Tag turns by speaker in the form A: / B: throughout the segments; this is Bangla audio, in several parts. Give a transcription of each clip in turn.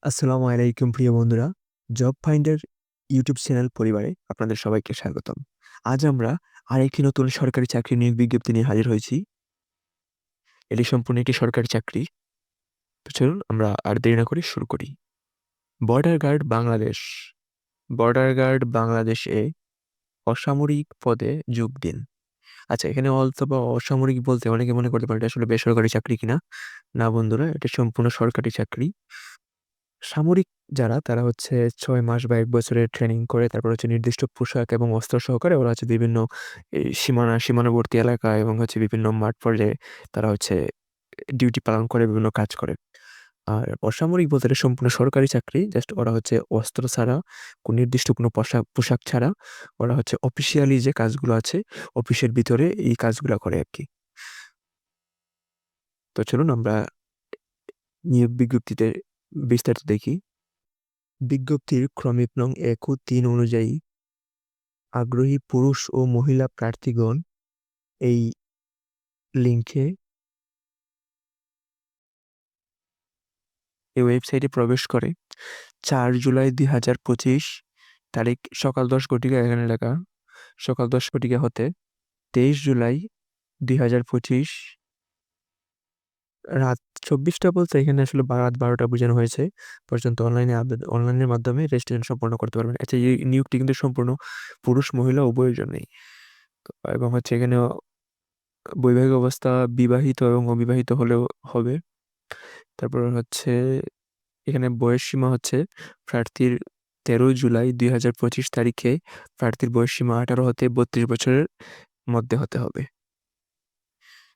A: আসসালামু আলাইকুম প্রিয় বন্ধুরা। জব ফাইন্ডার ইউটিউব চ্যানেল পরিবারে আপনাদের সবাইকে স্বাগতম। আজ আমরা আরেকটি নতুন সরকারি চাকরি নিয়োগ বিজ্ঞপ্তি নিয়ে হাজির হয়েছি। এটি সম্পূর্ণ একটি সরকারি চাকরি। তো চলুন আমরা আর দেরি না করে শুরু করি। Border guard Bangladesh. Border guard বাংলাদেশে অসামরিক পদে যোগ দিন। আচ্ছা, এখানে অথবা অসামরিক বলতে অনেকে মনে করতে পারে এটা আসলে বেসরকারি চাকরি কিনা। না বন্ধুরা, এটা সম্পূর্ণ সরকারি চাকরি। সামরিক যারা তারা হচ্ছে ৬ মাস বা ১ বছরের ট্রেনিং করে তারপর হচ্ছে নির্দিষ্ট পোশাক এবং অস্ত্র সহকারে ওরা হচ্ছে বিভিন্ন এই সীমানাবর্তী এলাকা এবং হচ্ছে বিভিন্ন মাঠ পর্যায়ে তারা হচ্ছে ডিউটি পালন করে, বিভিন্ন কাজ করে। আর অসামরিক বলতে এটা সম্পূর্ণ সরকারি চাকরি। জাস্ট ওরা হচ্ছে অস্ত্র ছাড়া, নির্দিষ্ট কোনো পোশাক ছাড়া ওরা হচ্ছে অফিসিয়ালি যে কাজগুলো আছে, অফিসের ভিতরে এই কাজগুলা করে আরকি। তো চলুন আমরা নিয়োগ বিজ্ঞপ্তিতে বিস্তারিত দেখি। বিজ্ঞপ্তির ক্রমিক নং ১ ও ৩ অনুযায়ী আগ্রহী পুরুষ ও মহিলা প্রার্থীগণ এই লিঙ্কে এই ওয়েবসাইটে প্রবেশ করে ৪ জুলাই ২০২৫ তারিখ সকাল ১০ ঘটিকা, এখানে লেখা সকাল ১০ ঘটিকা হতে ২৩ জুলাই ২০২৫ রাত ২৪টা বলতে এখানে আসলে রাত ১২টা বোঝানো হয়েছে পর্যন্ত অনলাইনের মাধ্যমে রেজিস্ট্রেশন সম্পন্ন করতে পারবেন। আচ্ছা, এই নিয়োগটি কিন্তু সম্পূর্ণ পুরুষ মহিলা উভয়ের জন্যই। এবং হচ্ছে এখানে বৈবাহিক অবস্থা বিবাহিত এবং অবিবাহিত হলেও হবে। তারপর হচ্ছে এখানে বয়সসীমা হচ্ছে প্রার্থীর ১৩ জুলাই ২০২৫ তারিখে প্রার্থীর বয়সসীমা ১৮ হতে ৩২ বছরের মধ্যে হতে হবে।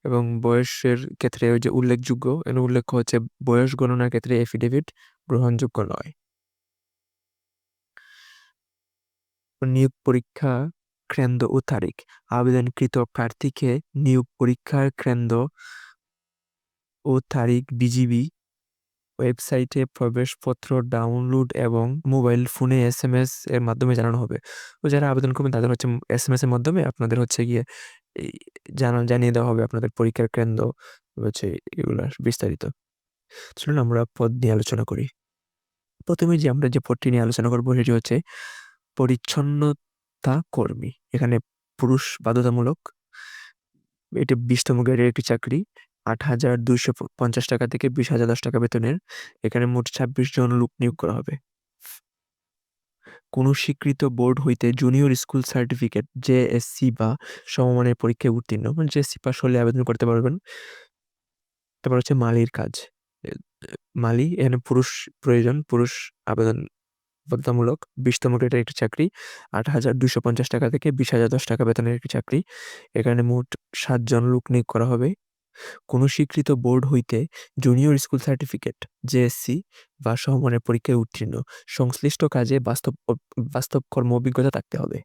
A: এবং বয়সের ক্ষেত্রে ওই যে উল্লেখযোগ্য, এখানে উল্লেখ্য হচ্ছে বয়স গণনার ক্ষেত্রে এফিডেভিট গ্রহণযোগ্য নয়। নিয়োগ পরীক্ষা কেন্দ্র ও তারিখ। আবেদনকৃত প্রার্থীকে নিয়োগ পরীক্ষার কেন্দ্র ও তারিখ বিজিবি ওয়েবসাইটে প্রবেশপত্র ডাউনলোড এবং মোবাইল ফোনে এসএমএস এর মাধ্যমে জানানো হবে। তো যারা আবেদন করবেন তাদের হচ্ছে এসএমএস এর মাধ্যমে আপনাদের হচ্ছে গিয়ে এই জানিয়ে দেওয়া হবে আপনাদের পরীক্ষার কেন্দ্র হচ্ছে এগুলা বিস্তারিত। চলুন আমরা পদ নিয়ে আলোচনা করি। প্রথমে আমরা যে পদটি নিয়ে আলোচনা করব সেটি হচ্ছে পরিচ্ছন্নতা কর্মী। এখানে পুরুষ বাধ্যতামূলক। এটা ২০তম গ্রেডের একটি চাকরি। ৮,২৫০ টাকা থেকে ২০,০১০ টাকা বেতনের। এখানে মোট ২৬ জন লোক নিয়োগ করা হবে। কোনো স্বীকৃত বোর্ড হইতে জুনিয়র স্কুল সার্টিফিকেট জেএসসি বা সমমানের পরীক্ষায় উত্তীর্ণ, মানে জেএসসি পাস হলে আবেদন করতে পারবেন। তারপর হচ্ছে মালির কাজ। এ মালি, এখানে পুরুষ প্রয়োজন, পুরুষ আবেদন বাধ্যতামূলক। ২০তম গ্রেডের একটি চাকরি। ৮,২৫০ টাকা থেকে ২০,০১০ টাকা বেতনের একটি চাকরি। এখানে মোট ৭ জন লোক নিয়োগ করা হবে। কোনো স্বীকৃত বোর্ড হইতে জুনিয়র স্কুল সার্টিফিকেট জেএসসি বা সমমানের পরীক্ষায় উত্তীর্ণ, সংশ্লিষ্ট কাজে বাস্তব কর্ম অভিজ্ঞতা থাকতে হবে।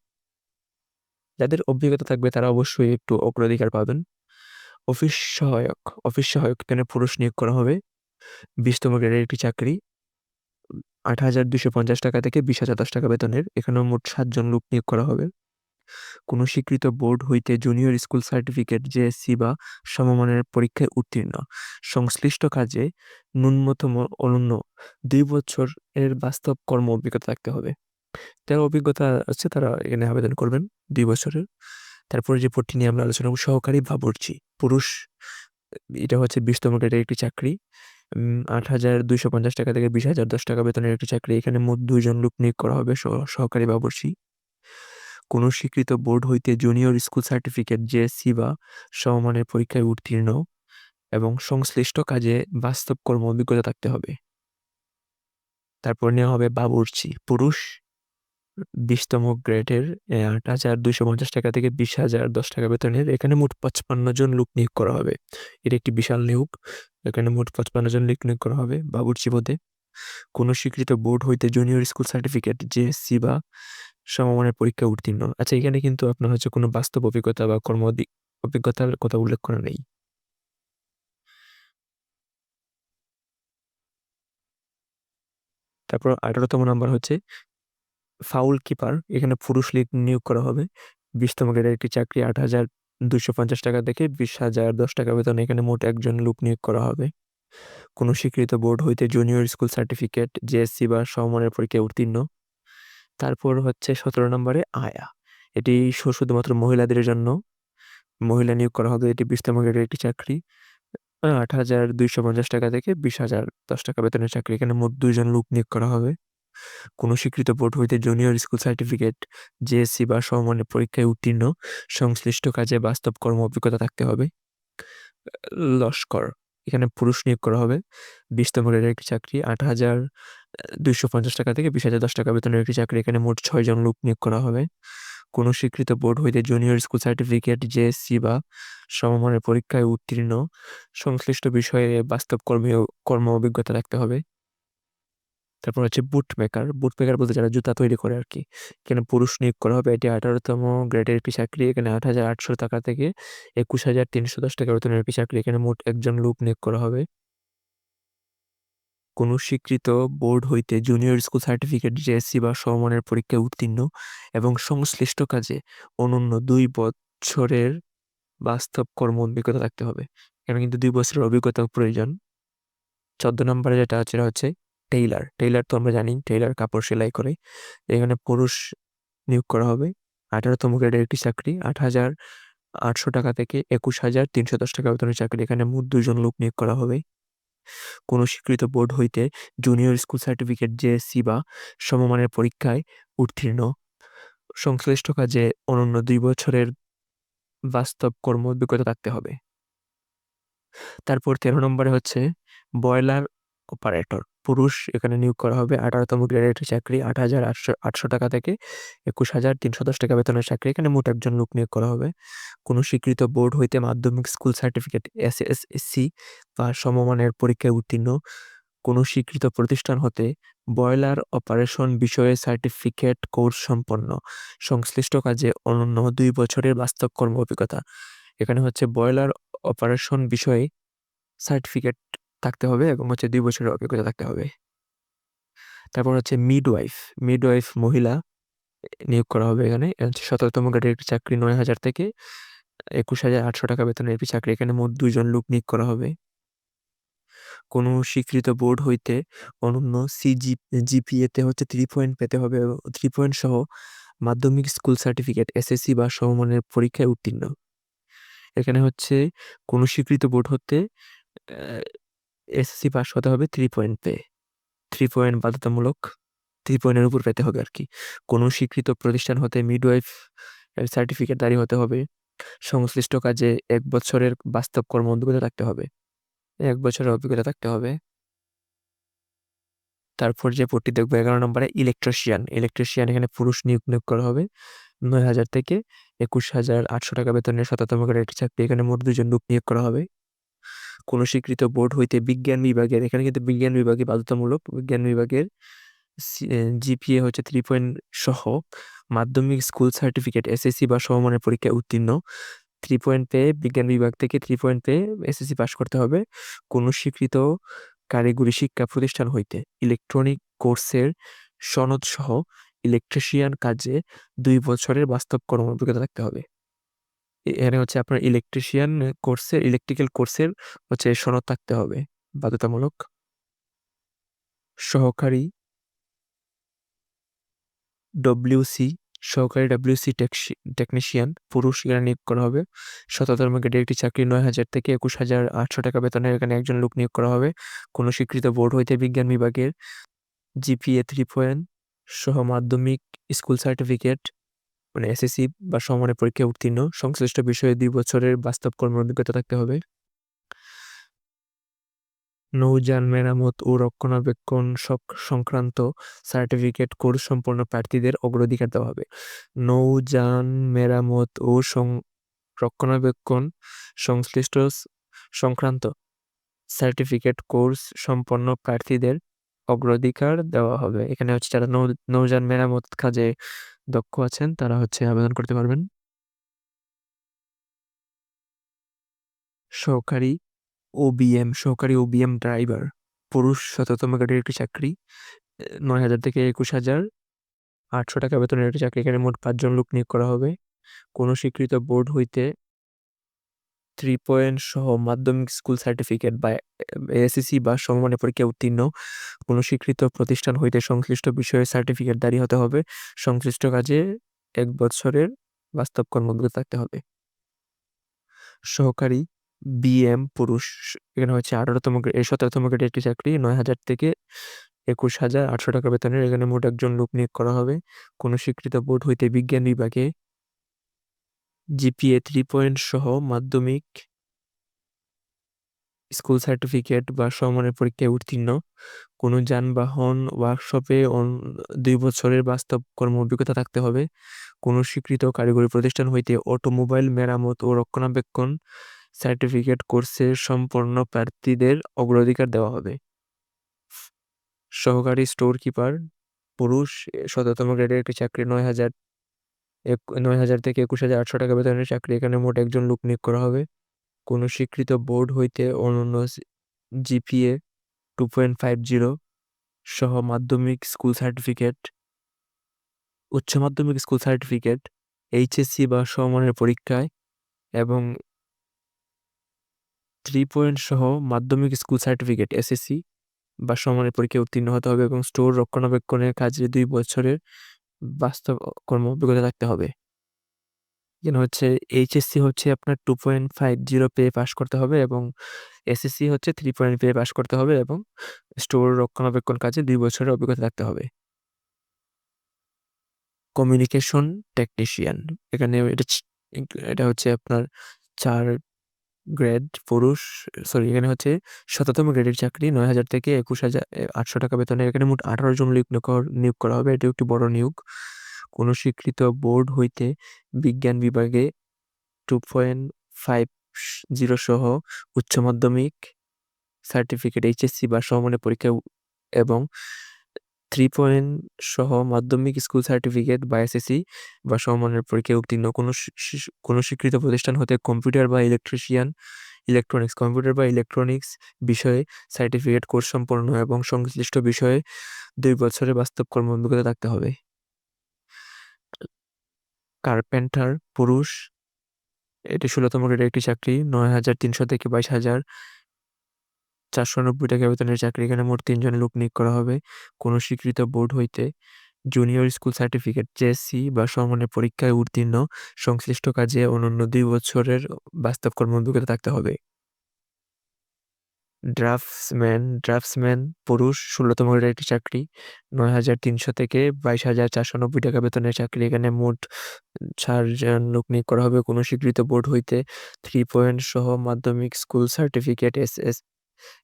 A: যাদের অভিজ্ঞতা থাকবে তারা অবশ্যই একটু অগ্রাধিকার পাবেন। অফিস সহায়ক এখানে পুরুষ নিয়োগ করা হবে। ২০তম গ্রেডের একটি চাকরি। ৮,২৫০ টাকা থেকে ২০,০১০ টাকা বেতনের। এখানেও মোট ৭ জন লোক নিয়োগ করা হবে। কোনো স্বীকৃত বোর্ড হইতে জুনিয়র স্কুল সার্টিফিকেট জেএসসি বা সমমানের পরীক্ষায় উত্তীর্ণ, সংশ্লিষ্ট কাজে ন্যূনতম অনূন্য ২ বছর এর বাস্তব কর্ম অভিজ্ঞতা থাকতে হবে। যারা অভিজ্ঞতা আছে তারা এখানে আবেদন করবেন ২ বছরের। তারপরে যে পদটি নিয়ে আমরা আলোচনা করব, সহকারী বাবুর্চি পুরুষ। এটা হচ্ছে ২০তম গ্রেডের একটি চাকরি। ৮,২৫০ টাকা থেকে ২০,০১০ টাকা বেতনের একটি চাকরি। এখানে মোট ২ জন লোক নিয়োগ করা হবে সহকারী বাবুর্চি। কোনো স্বীকৃত বোর্ড হইতে জুনিয়র স্কুল সার্টিফিকেট জেএসসি বা সমমানের পরীক্ষায় উত্তীর্ণ এবং সংশ্লিষ্ট কাজে বাস্তব কর্ম অভিজ্ঞতা থাকতে হবে। তারপর নেওয়া হবে বাবুর্চি পুরুষ। ২০তম গ্রেডের ৮,২৫০ টাকা থেকে ২০,০১০ টাকা বেতনের। এখানে মোট ৫৫ জন লোক নিয়োগ করা হবে। এটা একটি বিশাল নিয়োগ। এখানে মোট ৫৫ জন লোক নিয়োগ করা হবে বাবুর্চি পদে। কোনো স্বীকৃত বোর্ড হইতে জুনিয়র স্কুল সার্টিফিকেট জেএসসি বা সমমানের পরীক্ষায় উত্তীর্ণ। আচ্ছা, এখানে কিন্তু আপনার হচ্ছে কোনো বাস্তব অভিজ্ঞতা বা অভিজ্ঞতার কথা উল্লেখ করা নেই। তারপর ১৮তম নাম্বার হচ্ছে ফাউল কিপার। এখানে পুরুষ নিয়োগ করা হবে। ২০তম গ্রেডের একটি চাকরি। ৮,২৫০ টাকা থেকে ২০,০১০ টাকা বেতন। এখানে মোট ১ জন লোক নিয়োগ করা হবে। কোনো স্বীকৃত বোর্ড হইতে জুনিয়র স্কুল সার্টিফিকেট, জেএসসি বা সমমানের পরীক্ষায় উত্তীর্ণ। তারপর হচ্ছে ১৭ নম্বরে আয়া। এটি শুধুমাত্র মহিলাদের জন্য। মহিলা নিয়োগ করা হবে। এটি ২০তম গ্রেডের একটি চাকরি। ৮,২৫০ টাকা থেকে ২০,০১০ টাকা বেতনের চাকরি। এখানে মোট ২ জন লোক নিয়োগ করা হবে। কোনো স্বীকৃত বোর্ড হইতে জুনিয়র স্কুল সার্টিফিকেট, জেএসসি বা সমমানের পরীক্ষায় উত্তীর্ণ, সংশ্লিষ্ট কাজে বাস্তব কর্ম অভিজ্ঞতা থাকতে হবে। লস্কর, এখানে পুরুষ নিয়োগ করা হবে। ২০তম গ্রেডের একটি চাকরি। ৮,২৫০ টাকা থেকে ২০,০১০ টাকা বেতনের একটি চাকরি। এখানে মোট ৬ জন লোক নিয়োগ করা হবে। কোনো স্বীকৃত বোর্ড হইতে জুনিয়র স্কুল সার্টিফিকেট, জেএসসি বা সমমানের পরীক্ষায় উত্তীর্ণ, সংশ্লিষ্ট বিষয়ে বাস্তব কর্ম অভিজ্ঞতা রাখতে হবে। তারপর হচ্ছে বুট মেকার। বুট মেকার বলতে যারা জুতা তৈরি করে আর কি। এখানে পুরুষ নিয়োগ করা হবে। এটি ১৮তম গ্রেডের একটি চাকরি। এখানে ৮,৮০০ টাকা থেকে ২১,৩১০ টাকা বেতনের একটি চাকরি। এখানে মোট ১ জন লোক নিয়োগ করা হবে। কোনো স্বীকৃত বোর্ড হইতে জুনিয়র স্কুল সার্টিফিকেট, জেএসসি বা সমমানের পরীক্ষায় উত্তীর্ণ এবং সংশ্লিষ্ট কাজে অনূন্য ২ বছরের বাস্তব কর্ম অভিজ্ঞতা থাকতে হবে। এখানে কিন্তু ২ বছরের অভিজ্ঞতা প্রয়োজন। ১৪ নম্বরে যেটা আছে সেটা হচ্ছে টেইলার। টেইলার তো আমরা জানি, টেইলার কাপড় সেলাই করে। এখানে পুরুষ নিয়োগ করা হবে। ১৮তম গ্রেডের একটি চাকরি। ৮,৮০০ টাকা থেকে ২১,৩১০ টাকা বেতনের চাকরি। এখানে মোট ২ জন লোক নিয়োগ করা হবে। কোনো স্বীকৃত বোর্ড হইতে জুনিয়র স্কুল সার্টিফিকেট, জেএসসি বা সমমানের পরীক্ষায় উত্তীর্ণ, সংশ্লিষ্ট কাজে অনূন্য ২ বছরের বাস্তব কর্ম অভিজ্ঞতা থাকতে হবে। তারপর ১৩ নম্বরে হচ্ছে বয়লার অপারেটর। পুরুষ এখানে নিয়োগ করা হবে। ১৮তম গ্রেডের একটি চাকরি। ৮,৮০০ টাকা থেকে ২১,৩১০ টাকা বেতনের চাকরি। এখানে মোট ১ জন লোক নিয়োগ করা হবে। কোনো স্বীকৃত বোর্ড হইতে মাধ্যমিক স্কুল সার্টিফিকেট, এসএসসি বা সমমানের পরীক্ষায় উত্তীর্ণ, কোনো স্বীকৃত প্রতিষ্ঠান হতে বয়লার অপারেশন বিষয়ে সার্টিফিকেট কোর্স সম্পন্ন, সংশ্লিষ্ট কাজে অনূন্য ২ বছরের বাস্তব কর্ম অভিজ্ঞতা। এখানে হচ্ছে বয়লার অপারেশন বিষয়ে সার্টিফিকেট থাকতে হবে এবং হচ্ছে ২ বছরের অভিজ্ঞতা থাকতে হবে। তারপর হচ্ছে মিডওয়াইফ। মিডওয়াইফ মহিলা নিয়োগ করা হবে এখানে। ১৭তম গ্রেডের একটি চাকরি। ৯,০০০ থেকে ২১,৮০০ টাকা বেতনের একটি চাকরি। এখানে মোট ২ জন লোক নিয়োগ করা হবে। কোনো স্বীকৃত বোর্ড হইতে অনূন্য জিপিএতে হচ্ছে 3 পয়েন্ট পেতে হবে এবং 3 পয়েন্ট সহ মাধ্যমিক স্কুল সার্টিফিকেট, এসএসসি বা সমমানের পরীক্ষায় উত্তীর্ণ। এখানে হচ্ছে কোনো স্বীকৃত বোর্ড হতে এসএসসি পাস হতে হবে 3 পয়েন্ট পেয়ে। 3 পয়েন্ট বাধ্যতামূলক। 3 পয়েন্টের উপর পেতে হবে আর কি। কোনো স্বীকৃত প্রতিষ্ঠান হতে মিডওয়াইফ সার্টিফিকেটধারী হতে হবে। সংশ্লিষ্ট কাজে ১ বছরের বাস্তব কর্ম অভিজ্ঞতা থাকতে হবে। ১ বছরের অভিজ্ঞতা থাকতে হবে। তারপর যে পদটি দেখবো ১১ নম্বরে ইলেকট্রিশিয়ান। ইলেকট্রিশিয়ান এখানে পুরুষ নিয়োগ করা হবে। ৯,০০০ থেকে ২১,৮০০ টাকা বেতনের ৭তম গ্রেডের একটি চাকরি। এখানে মোট ২ জন লোক নিয়োগ করা হবে। কোনো স্বীকৃত বোর্ড হইতে বিজ্ঞান বিভাগের, এখানে কিন্তু বিজ্ঞান বিভাগে বাধ্যতামূলক, বিজ্ঞান বিভাগের জিপিএ হচ্ছে 3 পয়েন্ট সহ মাধ্যমিক স্কুল সার্টিফিকেট, এসএসসি বা সমমানের পরীক্ষায় উত্তীর্ণ, 3 পয়েন্ট পেয়ে বিজ্ঞান বিভাগ থেকে 3 পয়েন্ট পেয়ে এসএসসি পাস করতে হবে। কোনো স্বীকৃত কারিগরি শিক্ষা প্রতিষ্ঠান হইতে ইলেকট্রনিক কোর্সের সনদ সহ ইলেকট্রিশিয়ান কাজে ২ বছরের বাস্তব কর্ম অভিজ্ঞতা থাকতে হবে। এখানে হচ্ছে আপনার ইলেকট্রিক্যাল কোর্সের হচ্ছে সনদ থাকতে হবে বাধ্যতামূলক। সহকারী ডব্লিউসি, সহকারী ডব্লিউসি টেকনিশিয়ান পুরুষ এখানে নিয়োগ করা হবে। ৭তম গ্রেডের একটি চাকরি। ৯,০০০ থেকে ২১,৮০০ টাকা বেতনের এখানে ১ জন লোক নিয়োগ করা হবে। কোনো স্বীকৃত বোর্ড হইতে বিজ্ঞান বিভাগের জিপিএ 3 পয়েন্ট সহ মাধ্যমিক স্কুল সার্টিফিকেট মানে এসএসসি বা সমমানের পরীক্ষায় উত্তীর্ণ, সংশ্লিষ্ট বিষয়ে ২ বছরের বাস্তব কর্ম অভিজ্ঞতা থাকতে হবে। নৌযান মেরামত ও রক্ষণাবেক্ষণ সংক্রান্ত সার্টিফিকেট কোর্স সম্পন্ন প্রার্থীদের অগ্রাধিকার দেওয়া হবে। নৌযান মেরামত ও রক্ষণাবেক্ষণ সংশ্লিষ্ট সংক্রান্ত সার্টিফিকেট কোর্স সম্পন্ন প্রার্থীদের অগ্রাধিকার দেওয়া হবে। এখানে হচ্ছে যারা নৌযান মেরামত কাজে দক্ষ আছেন তারা হচ্ছে আবেদন করতে পারবেন। সহকারী ওবিএম ড্রাইভার পুরুষ ৭তম গ্রেডের একটি চাকরি। ৯,০০০ থেকে ২১,৮০০ টাকা বেতনের একটি চাকরি। এখানে মোট ৫ জন লোক নিয়োগ করা হবে। কোনো স্বীকৃত বোর্ড হইতে 3 পয়েন্ট সহ মাধ্যমিক স্কুল সার্টিফিকেট বা এসএসসি বা সমমানের পরীক্ষায় উত্তীর্ণ কোনো স্বীকৃত প্রতিষ্ঠান হইতে সংশ্লিষ্ট বিষয়ে সার্টিফিকেটধারী হতে হবে। সংশ্লিষ্ট কাজে 1 বছরের বাস্তব কর্মঅভিজ্ঞতা থাকতে হবে। সহকারী বিএম পুরুষ, এখানে হচ্ছে 17তম গ্রেডের একটি চাকরি, 9,000 থেকে 21,800 টাকা বেতনের। এখানে মোট 1 জন লোক নিয়োগ করা হবে। কোনো স্বীকৃত বোর্ড হইতে বিজ্ঞান বিভাগে জিপিএ 3 পয়েন্ট সহ মাধ্যমিক স্কুল সার্টিফিকেট বা সমমানের পরীক্ষায় উত্তীর্ণ, কোনো যানবাহন ওয়ার্কশপে 2 বছরের বাস্তব কর্ম অভিজ্ঞতা থাকতে হবে। কোনো স্বীকৃত কারিগরি প্রতিষ্ঠান হইতে অটোমোবাইল মেরামত ও রক্ষণাবেক্ষণ সার্টিফিকেট কোর্সে সম্পন্ন প্রার্থীদের অগ্রাধিকার দেওয়া হবে। সহকারী স্টোর কিপার পুরুষ, 17তম গ্রেডের একটি চাকরি, 9,000 থেকে 21,800 টাকা বেতনের চাকরি। এখানে মোট 1 জন লোক নিয়োগ করা হবে। কোনো স্বীকৃত বোর্ড হইতে অনন্য জিপিএ 2.50 সহ মাধ্যমিক স্কুল সার্টিফিকেট, উচ্চ মাধ্যমিক স্কুল সার্টিফিকেট, এইচএসসি বা সমমানের পরীক্ষায় এবং 3 পয়েন্ট সহ মাধ্যমিক স্কুল সার্টিফিকেট এসএসসি বা সমমানের পরীক্ষায় উত্তীর্ণ হতে হবে এবং স্টোর রক্ষণাবেক্ষণের কাজে 2 বছরের বাস্তব কর্ম অভিজ্ঞতা থাকতে হবে। এখানে হচ্ছে এইচএসসি হচ্ছে আপনার 2.50 পেয়ে পাস করতে হবে এবং এসএসসি হচ্ছে 3 পয়েন্ট পেয়ে পাস করতে হবে এবং স্টোর রক্ষণাবেক্ষণ কাজে 2 বছরের অভিজ্ঞতা থাকতে হবে। কমিউনিকেশন টেকনিশিয়ান, এখানে এটা হচ্ছে আপনার 4 গ্রেড পুরুষ, এখানে হচ্ছে 17তম গ্রেডের চাকরি, 9,000 থেকে 21,800 টাকা বেতনের। এখানে মোট 18 জন নিয়োগ করা হবে। এটা একটি বড় নিয়োগ। কোনো স্বীকৃত বোর্ড হইতে বিজ্ঞান বিভাগে 2.50 সহ উচ্চ মাধ্যমিক সার্টিফিকেট এইচএসসি বা সমমানের পরীক্ষা এবং 3 পয়েন্ট সহ মাধ্যমিক স্কুল সার্টিফিকেট বা এসএসসি বা সমমানের পরীক্ষায় উত্তীর্ণ কোনো স্বীকৃত প্রতিষ্ঠান হতে কম্পিউটার বা ইলেকট্রনিক্স বিষয়ে সার্টিফিকেট কোর্স সম্পন্ন এবং সংশ্লিষ্ট বিষয়ে 2 বছরের বাস্তব কর্ম অভিজ্ঞতা থাকতে হবে। কার্পেন্টার পুরুষ, এটি 16তম গ্রেডের একটি চাকরি, 9,300 থেকে 22,490 টাকা বেতনের চাকরি। এখানে মোট 3 জন লোক নিয়োগ করা হবে। কোনো স্বীকৃত বোর্ড হইতে জুনিয়র স্কুল সার্টিফিকেট জেএসসি বা সমমানের পরীক্ষায় উত্তীর্ণ, সংশ্লিষ্ট কাজে অনন্য 2 বছরের বাস্তব কর্ম অভিজ্ঞতা থাকতে হবে। ড্রাফটসম্যান পুরুষ, 16তম গ্রেডের একটি চাকরি, 9,300 থেকে 22,490 টাকা বেতনের চাকরি। এখানে মোট 4 জন লোক নিয়োগ করা হবে। কোনো স্বীকৃত বোর্ড হইতে 3 পয়েন্ট সহ মাধ্যমিক স্কুল সার্টিফিকেট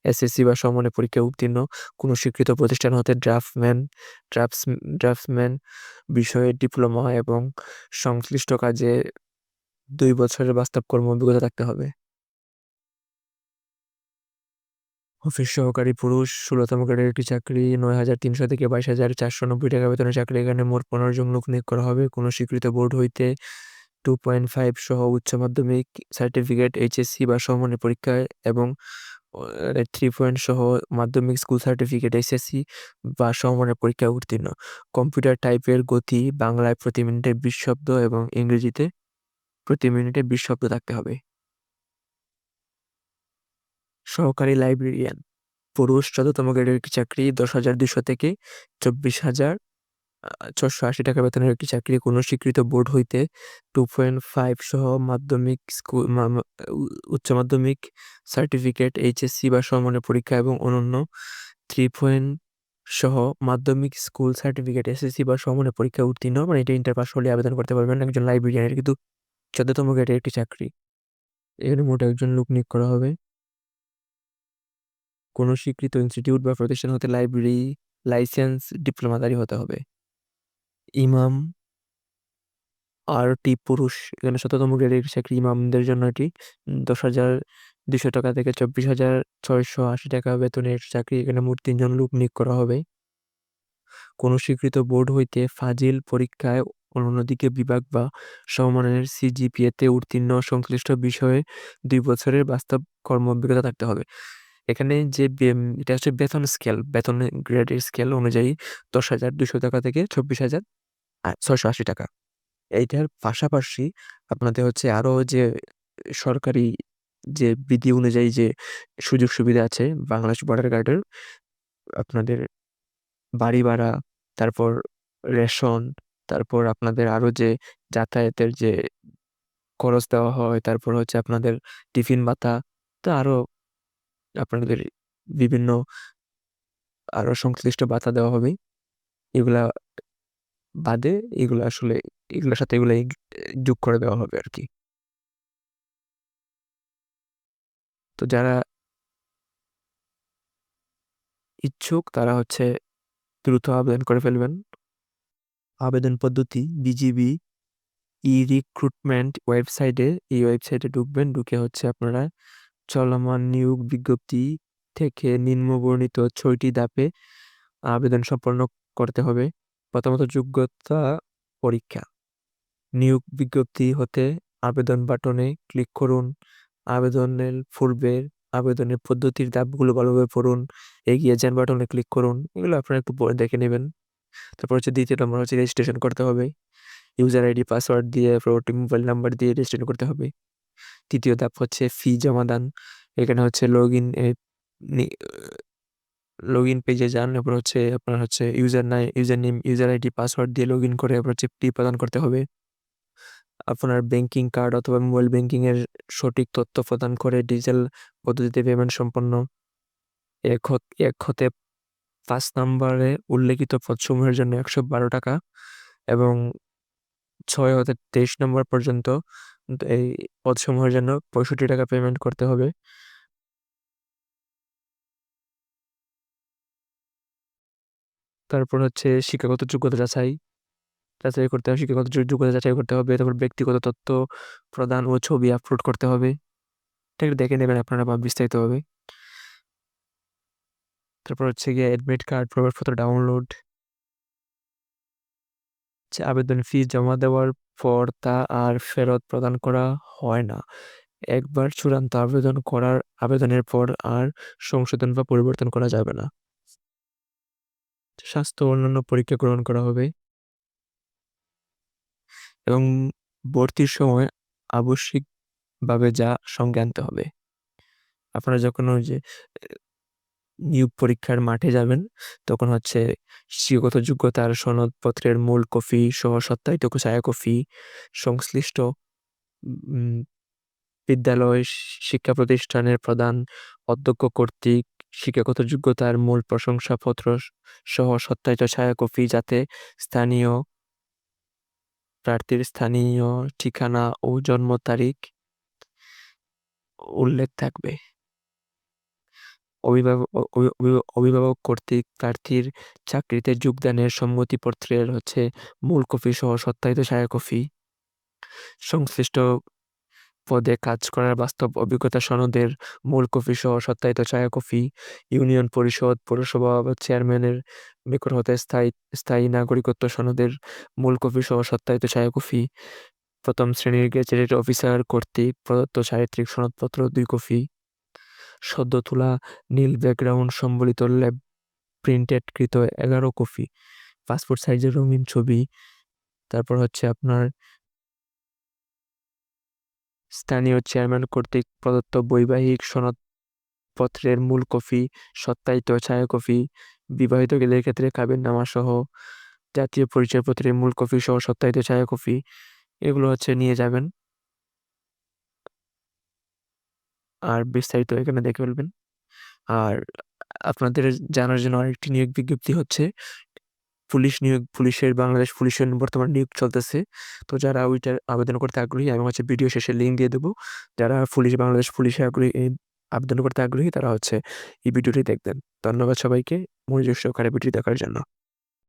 A: এসএসসি বা সমমানের পরীক্ষায় উত্তীর্ণ, কোনো স্বীকৃত প্রতিষ্ঠান হতে ড্রাফটসম্যান বিষয়ে ডিপ্লোমা এবং সংশ্লিষ্ট কাজে 2 বছরের বাস্তব কর্ম অভিজ্ঞতা থাকতে হবে। অফিস সহকারী পুরুষ, 16তম গ্রেডের একটি চাকরি, 9,300 থেকে 22,490 টাকা বেতনের চাকরি। এখানে মোট 15 জন লোক নিয়োগ করা হবে। কোনো স্বীকৃত বোর্ড হইতে 2.5 সহ উচ্চ মাধ্যমিক সার্টিফিকেট এইচএসসি বা সমমানের পরীক্ষায় এবং 3 পয়েন্ট সহ মাধ্যমিক স্কুল সার্টিফিকেট এসএসসি বা সমমানের পরীক্ষায় উত্তীর্ণ। কম্পিউটার টাইপের গতি বাংলায় প্রতি মিনিটে 20 শব্দ এবং ইংরেজিতে প্রতি মিনিটে 20 শব্দ থাকতে হবে। সহকারী লাইব্রেরিয়ান পুরুষ, 14তম গ্রেডের একটি চাকরি, 10,200 থেকে 24,480 টাকা বেতনের একটি চাকরি। কোনো স্বীকৃত বোর্ড হইতে 2.5 সহ মাধ্যমিক স্কুল উচ্চ মাধ্যমিক সার্টিফিকেট এইচএসসি বা সমমানের পরীক্ষা এবং অনন্য 3 পয়েন্ট সহ মাধ্যমিক স্কুল সার্টিফিকেট এসএসসি বা সমমানের পরীক্ষায় উত্তীর্ণ, মানে এটা ইন্টার পাস হলে আবেদন করতে পারবেন একজন লাইব্রেরিয়ানের। কিন্তু 14তম গ্রেডের একটি চাকরি। এখানে মোট 1 জন লোক নিয়োগ করা হবে। কোনো স্বীকৃত ইনস্টিটিউট বা প্রতিষ্ঠান হতে লাইব্রেরি লাইসেন্স ডিপ্লোমাধারী হতে হবে। ইমাম আরটি পুরুষ, এখানে 17তম গ্রেডের চাকরি, ইমামদের জন্য এটি 10,200 টাকা থেকে 24,680 টাকা বেতনের চাকরি। এখানে মোট 3 জন লোক নিয়োগ করা হবে। কোনো স্বীকৃত বোর্ড হইতে ফাজিল পরীক্ষায় অন্যদিকে বিভাগ বা সমমানের সিজিপিএতে উত্তীর্ণ, সংশ্লিষ্ট বিষয়ে 2 বছরের বাস্তব কর্ম অভিজ্ঞতা থাকতে হবে। এখানে যে এটা হচ্ছে বেতন গ্রেডের স্কেল অনুযায়ী 10,200 টাকা থেকে 24,680 টাকা। এইটার পাশাপাশি আপনাদের হচ্ছে আরো যে সরকারি যে বিধি অনুযায়ী যে সুযোগ সুবিধা আছে বাংলাদেশ বর্ডার গার্ডের, আপনাদের বাড়ি ভাড়া, তারপর রেশন, তারপর আপনাদের আরো যে যাতায়াতের যে খরচ দেওয়া হয়, তারপর হচ্ছে আপনাদের টিফিন ভাতা, তো আরো আপনাদের বিভিন্ন আরো সংশ্লিষ্ট ভাতা দেওয়া হবে। এগুলা বাদে এগুলো আসলে এগুলোর সাথে এগুলো যোগ করে দেওয়া হবে আর কি। তো যারা ইচ্ছুক তারা হচ্ছে দ্রুত আবেদন করে ফেলবেন। আবেদন পদ্ধতি বিজিবি রিক্রুটমেন্ট ওয়েবসাইটে, এই ওয়েবসাইটে ঢুকবেন, ঢুকে হচ্ছে আপনারা চলমান নিয়োগ বিজ্ঞপ্তি থেকে নিম্নবর্ণিত 6টি ধাপে আবেদন সম্পন্ন করতে হবে। প্রথমত যোগ্যতা পরীক্ষা। নিয়োগ বিজ্ঞপ্তি হতে আবেদন বাটনে ক্লিক করুন। আবেদনের পূর্বের আবেদনের পদ্ধতির ধাপগুলো ভালোভাবে পড়ুন। এগিয়ে যান বাটনে ক্লিক করুন। এগুলো আপনারা একটু পরে দেখে নেবেন। তারপর হচ্ছে দ্বিতীয় নম্বর হচ্ছে রেজিস্ট্রেশন করতে হবে। ইউজার আইডি পাসওয়ার্ড দিয়ে ওটিপি মোবাইল নাম্বার দিয়ে রেজিস্ট্রেশন করতে হবে। তৃতীয় ধাপ হচ্ছে ফি জমা দান। এখানে হচ্ছে লগ ইন পেজে যান, এরপর হচ্ছে আপনার হচ্ছে user name user ID password দিয়ে লগ ইন করে এরপর হচ্ছে ফি প্রদান করতে হবে। আপনার ব্যাংকিং কার্ড অথবা মোবাইল ব্যাংকিং এর সঠিক তথ্য প্রদান করে ডিজিটাল পদ্ধতিতে পেমেন্ট সম্পন্ন। এক হতে 5 নম্বরে উল্লেখিত পদসমূহের জন্য 112 টাকা এবং 6 হতে 23 নম্বর পর্যন্ত এই পদসমূহের জন্য 65 টাকা পেমেন্ট করতে হবে। তারপর হচ্ছে শিক্ষাগত যোগ্যতা যাচাই করতে হবে, শিক্ষাগত যোগ্যতা যাচাই করতে হবে। তারপর ব্যক্তিগত তথ্য প্রদান ও ছবি আপলোড করতে হবে। এটা একটু দেখে নেবেন আপনারা বা বিস্তারিত হবে। তারপর হচ্ছে গিয়ে অ্যাডমিট কার্ড প্রবেশপত্র ডাউনলোড। আবেদন ফি জমা দেওয়ার পর তা আর ফেরত প্রদান করা হয় না। একবার চূড়ান্ত আবেদনের পর আর সংশোধন বা পরিবর্তন করা যাবে না। স্বাস্থ্য অন্যান্য পরীক্ষা গ্রহণ করা হবে এবং ভর্তির সময় আবশ্যিকভাবে যা সঙ্গে আনতে হবে। আপনারা যখন ওই যে নিয়োগ পরীক্ষার মাঠে যাবেন তখন হচ্ছে শিক্ষাগত যোগ্যতার সনদপত্রের মূল কপি সহ সত্যায়িত ছায়াকপি, সংশ্লিষ্ট উম বিদ্যালয় শিক্ষা প্রতিষ্ঠানের প্রধান অধ্যক্ষ কর্তৃক শিক্ষাগত যোগ্যতার মূল প্রশংসাপত্র সহ সত্যায়িত ছায়াকপি, যাতে স্থানীয় প্রার্থীর স্থানীয় ঠিকানা ও জন্ম তারিখ উল্লেখ থাকবে। অভিভাবক কর্তৃক প্রার্থীর চাকরিতে যোগদানের সম্মতিপত্রের হচ্ছে মূল কপি সহ সত্যায়িত ছায়াকপি, সংশ্লিষ্ট পদে কাজ করার বাস্তব অভিজ্ঞতা সনদের মূল কপি সহ সত্যায়িত ছায়াকপি, ইউনিয়ন পরিষদ পৌরসভা বা চেয়ারম্যানের নিকট হতে স্থায়ী নাগরিকত্ব সনদের মূল কপি সহ সত্যায়িত ছায়াকপি, প্রথম শ্রেণীর গেজেটেড অফিসার কর্তৃক প্রদত্ত চারিত্রিক সনদপত্র 2 কপি, সদ্য তোলা নীল ব্যাকগ্রাউন্ড সম্বলিত ল্যাব প্রিন্টেড কৃত 11 কপি, পাসপোর্ট সাইজের রঙিন ছবি, তারপর হচ্ছে আপনার স্থানীয় চেয়ারম্যান কর্তৃক প্রদত্ত বৈবাহিক সনদপত্রের মূল কপি, সত্যায়িত ছায়াকপি, বিবাহিতদের ক্ষেত্রে কাবিননামা সহ জাতীয় পরিচয়পত্রের মূল কপি সহ সত্যায়িত ছায়াকপি, এগুলো হচ্ছে নিয়ে যাবেন। আর বিস্তারিত এখানে দেখে ফেলবেন। আর আপনাদের জানার জন্য আরেকটি নিয়োগ বিজ্ঞপ্তি হচ্ছে বাংলাদেশ পুলিশের বর্তমান নিয়োগ চলতেছে। তো যারা ওইটার আবেদন করতে আগ্রহী আমি হচ্ছে ভিডিও শেষে লিঙ্ক দিয়ে দেবো। যারা বাংলাদেশ পুলিশে আগ্রহী আবেদন করতে আগ্রহী তারা হচ্ছে এই ভিডিওটি দেখবেন। ধন্যবাদ সবাইকে মনোযোগ সহকারে ভিডিও দেখার জন্য।